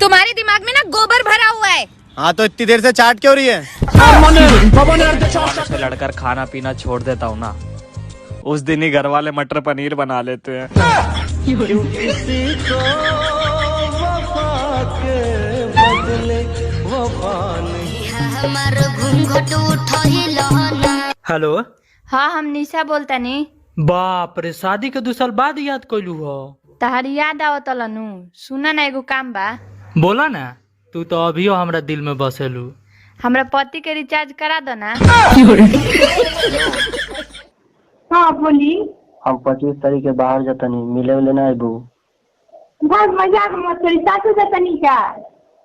तुम्हारे दिमाग में ना गोबर भरा हुआ है। हाँ तो इतनी देर से चाट क्यों रही है? से लड़कर खाना पीना छोड़ देता हूँ ना, उस दिन ही घर वाले मटर पनीर बना लेते हैं। हेलो। हाँ हम निशा बोलता नी। बाप रे, शादी के 2 साल बाद याद कैलू हो। तहारी याद आवत लनू। सुना ना एगो काम बा। बोला ना, तू तो अभियो हमरा दिल में बसेलू। हमरा पति के रिचार्ज करा दो ना। हाँ बोली। हम 25 तारीख के बाहर जातनी, मिले उले ना आइबू? बहुत मजाक मत करी, सासू जातनी का।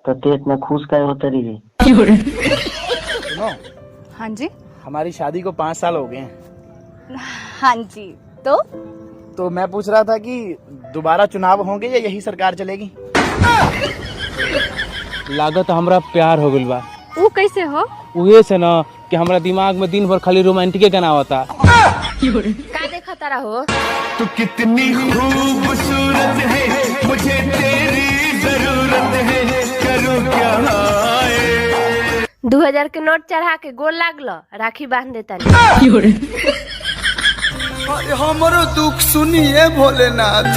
तो ते इतना खुश काहे होते रही? हाँ जी। हमारी शादी को 5 साल हो गए हैं। हाँ जी। तो मैं पूछ रहा था कि दोबारा चुनाव होंगे या यही सरकार चलेगी? लागत हमरा प्यार हो गइल बा। वो कैसे हो? उहे से ना कि हमरा दिमाग में दिन भर खाली रोमांटिक गाना आवता। का देखा तारा हो? तू कितनी खूबसूरत है, मुझे तेरी जरूरत है, करूं क्या? 2000 के नोट चढ़ा के गोल लागलो, राखी बांध देता। हमरो दुख सुनिए भोलेनाथ,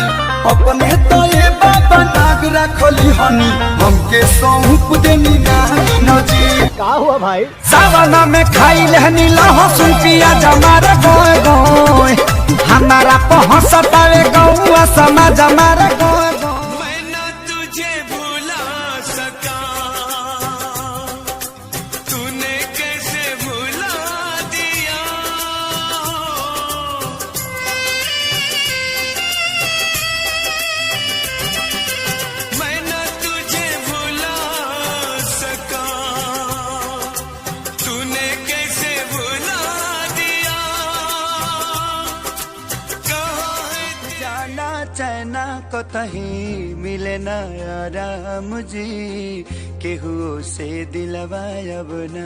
अपने तो ये बाबा नाग रखली हनी, हमके सौंप देनी ना जी। क्या हुआ भाई? सावना में खाई लहनी लहसुन पियाज हमारा गोय गोय, हमारा पहुंचतावे गौवा समाज हमारा गोय गोय। मैं ना तुझे भुला सका, तूने कैसे भुला दिया। मैं ना तुझे भुला सका, तूने कैसे भुला दिया। कहाँ जाना चैना कतही मिले ना आराम जी, केहू से दिलवा अब ना,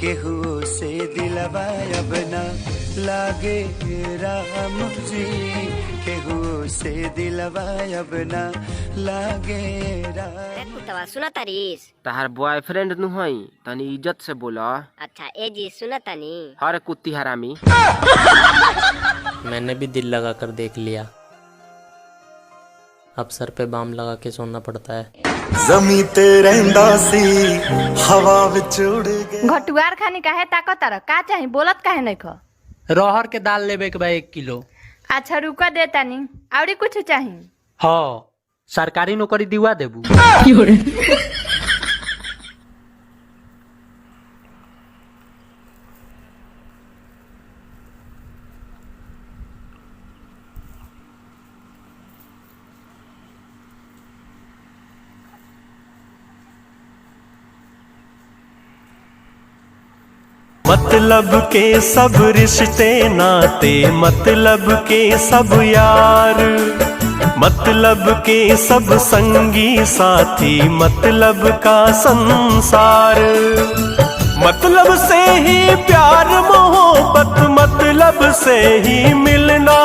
केहू से दिलवा अब ना लागे राम जी, केहू से दिलवा अब ना लागे राम। कुतवा सुना तारीस। तहार बॉयफ्रेंड नु हई, तनी इज्जत से बोला। अच्छा ए जी सुना तानी। हर कुत्ती हरामी। मैंने भी दिल लगा कर देख लिया, अब सर पे बाम लगा के सोना पड़ता है। जमी ते रहंदा सी, हवा विच उड़ गए। घटुआर खानी काहे ताको तारा? का चाही बोलत काहे नहीं खो? रहर के दाल लेबे के बा 1 किलो। अच्छा रुका देता नी। और कुछ चाही? हाँ, सरकारी नौकरी दिवा देबू। मतलब के सब रिश्ते नाते, मतलब के सब यार, मतलब के सब संगी साथी, मतलब का संसार। मतलब से ही प्यार मोहब्बत, मतलब से ही मिलना।